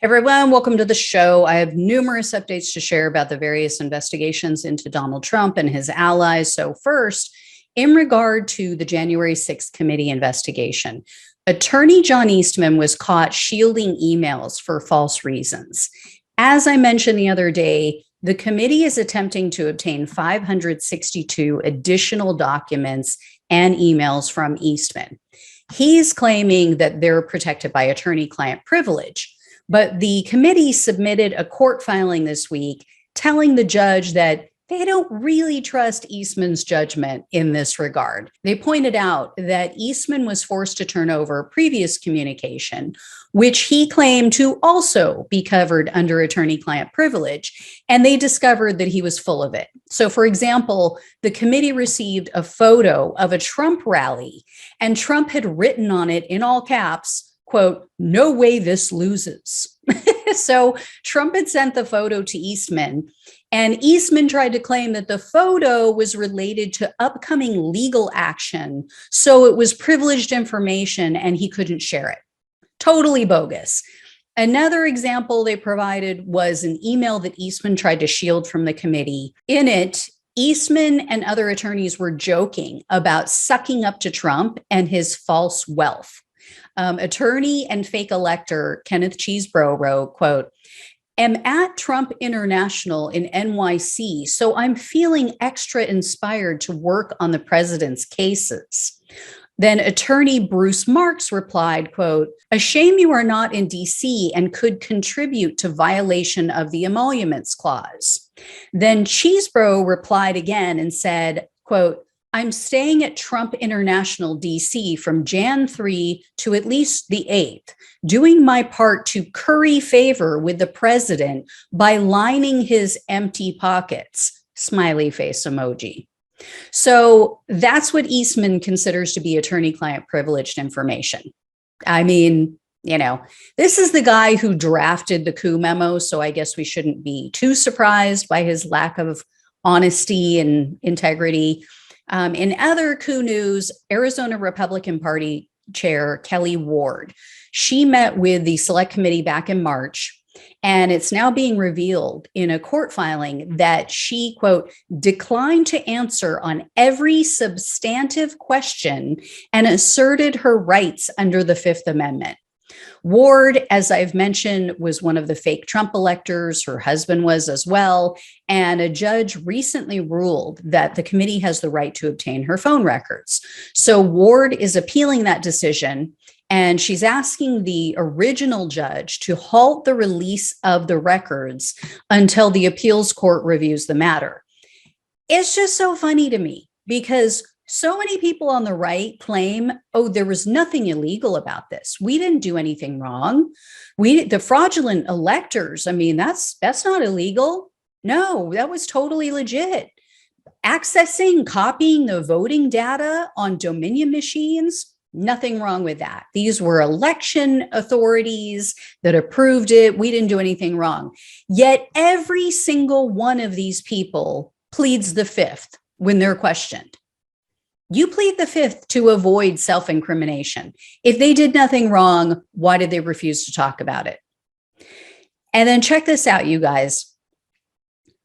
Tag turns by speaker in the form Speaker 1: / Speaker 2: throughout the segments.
Speaker 1: Everyone, welcome to the show. I have numerous updates to share about the various investigations into Donald Trump and his allies. So first, in regard to the January 6th committee investigation, Attorney John Eastman was caught shielding emails for false reasons. As I mentioned the other day, the committee is attempting to obtain 562 additional documents and emails from Eastman. He's claiming that they're protected by attorney-client privilege. But the committee submitted a court filing this week telling the judge that they don't really trust Eastman's judgment in this regard. They pointed out that Eastman was forced to turn over previous communication, which he claimed to also be covered under attorney-client privilege, and they discovered that he was full of it. So, for example, the committee received a photo of a Trump rally, and Trump had written on it in all caps, quote, "No way this loses." So Trump had sent the photo to Eastman, and Eastman tried to claim that the photo was related to upcoming legal action. So it was privileged information and he couldn't share it. Totally bogus. Another example they provided was an email that Eastman tried to shield from the committee. In it, Eastman and other attorneys were joking about sucking up to Trump and his false wealth. Attorney and fake elector Kenneth Cheesebro wrote, quote, "Am at Trump International in NYC, so I'm feeling extra inspired to work on the president's cases." Then attorney Bruce Marks replied, quote, "A shame you are not in DC and could contribute to violation of the emoluments clause." Then Cheesebro replied again and said, quote, "I'm staying at Trump International DC from Jan 3 to at least the 8th, doing my part to curry favor with the president by lining his empty pockets." Smiley face emoji. So that's what Eastman considers to be attorney-client privileged information. I mean, this is the guy who drafted the coup memo, so I guess we shouldn't be too surprised by his lack of honesty and integrity. In other coup news, Arizona Republican Party Chair Kelly Ward, she met with the Select Committee back in March, and it's now being revealed in a court filing that she, quote, "declined to answer on every substantive question and asserted her rights under the Fifth Amendment." Ward, as I've mentioned, was one of the fake Trump electors. Her husband was as well. And a judge recently ruled that the committee has the right to obtain her phone records. So Ward is appealing that decision, and she's asking the original judge to halt the release of the records until the appeals court reviews the matter. It's just so funny to me because so many people on the right claim, oh, there was nothing illegal about this. We didn't do anything wrong. The fraudulent electors, I mean, that's not illegal. No, that was totally legit. Accessing, copying the voting data on Dominion machines, nothing wrong with that. These were election authorities that approved it. We didn't do anything wrong. Yet every single one of these people pleads the fifth when they're questioned. You plead the fifth to avoid self-incrimination. If they did nothing wrong, why did they refuse to talk about it? And then check this out, you guys.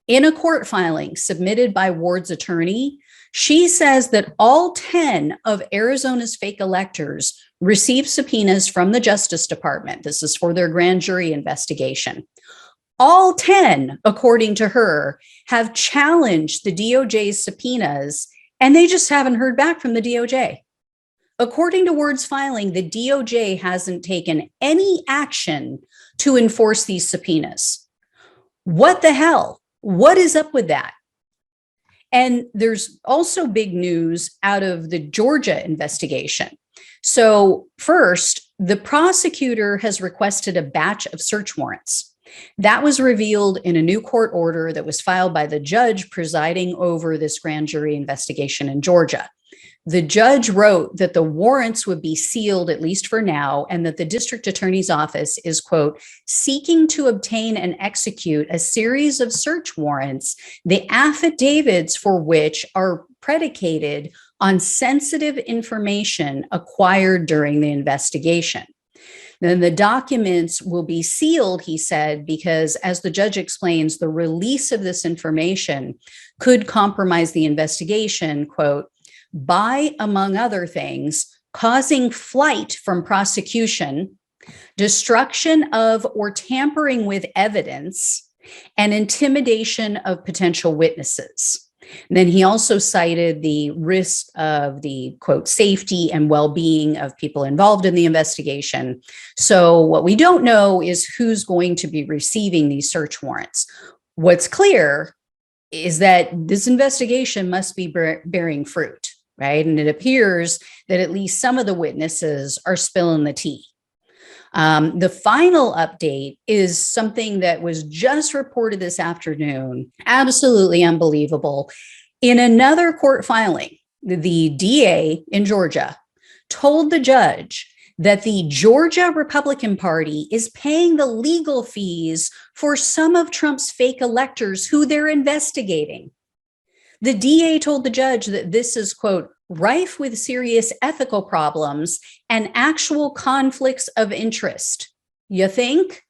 Speaker 1: In a court filing submitted by Ward's attorney, she says that all 10 of Arizona's fake electors received subpoenas from the Justice Department. This is for their grand jury investigation. All 10, according to her, have challenged the DOJ's subpoenas, and they just haven't heard back from the DOJ. According to Ward's filing, the DOJ hasn't taken any action to enforce these subpoenas. What the hell? What is up with that? And there's also big news out of the Georgia investigation. So first, the prosecutor has requested a batch of search warrants. That was revealed in a new court order that was filed by the judge presiding over this grand jury investigation in Georgia. The judge wrote that the warrants would be sealed, at least for now, and that the district attorney's office is, quote, "seeking to obtain and execute a series of search warrants, the affidavits for which are predicated on sensitive information acquired during the investigation." Then the documents will be sealed, he said, because as the judge explains, the release of this information could compromise the investigation, quote, by, among other things, causing flight from prosecution, destruction of or tampering with evidence, and intimidation of potential witnesses. And then he also cited the risk of the, quote, safety and well-being of people involved in the investigation. So what we don't know is who's going to be receiving these search warrants. What's clear is that this investigation must be bearing fruit, right? And it appears that at least some of the witnesses are spilling the tea. The final update is something that was just reported this afternoon. Absolutely unbelievable. In another court filing, the DA in Georgia told the judge that the Georgia Republican Party is paying the legal fees for some of Trump's fake electors who they're investigating. The DA told the judge that this is, quote, rife with serious ethical problems and actual conflicts of interest. You think?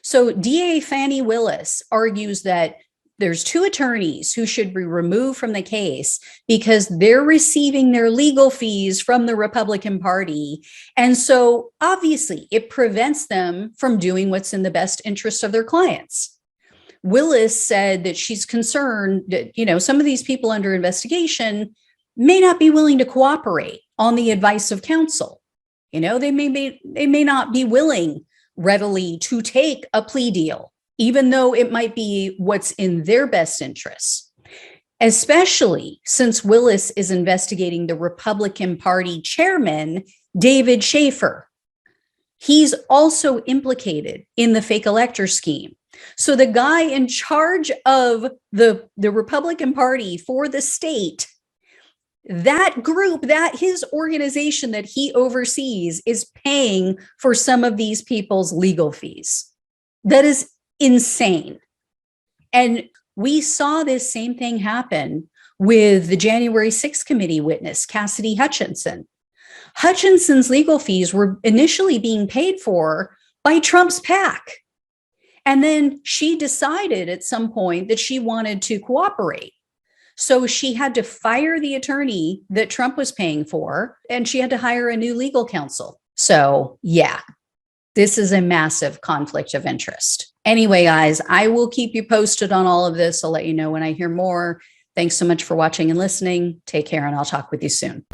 Speaker 1: So DA Fani Willis argues that there's two attorneys who should be removed from the case because they're receiving their legal fees from the Republican Party. And so obviously it prevents them from doing what's in the best interest of their clients. Willis said that she's concerned that, some of these people under investigation may not be willing to cooperate on the advice of counsel. They may not be willing readily to take a plea deal, even though it might be what's in their best interests, especially since Willis is investigating the Republican Party chairman, David Schaefer. He's also implicated in the fake elector scheme. So the guy in charge of the Republican Party for the state, that group, his organization that he oversees is paying for some of these people's legal fees. That is insane. And we saw this same thing happen with the January 6th committee witness, Cassidy Hutchinson. Hutchinson's legal fees were initially being paid for by Trump's PAC. And then she decided at some point that she wanted to cooperate. So she had to fire the attorney that Trump was paying for, and she had to hire a new legal counsel. So yeah, this is a massive conflict of interest. Anyway, guys, I will keep you posted on all of this. I'll let you know when I hear more. Thanks so much for watching and listening. Take care, and I'll talk with you soon.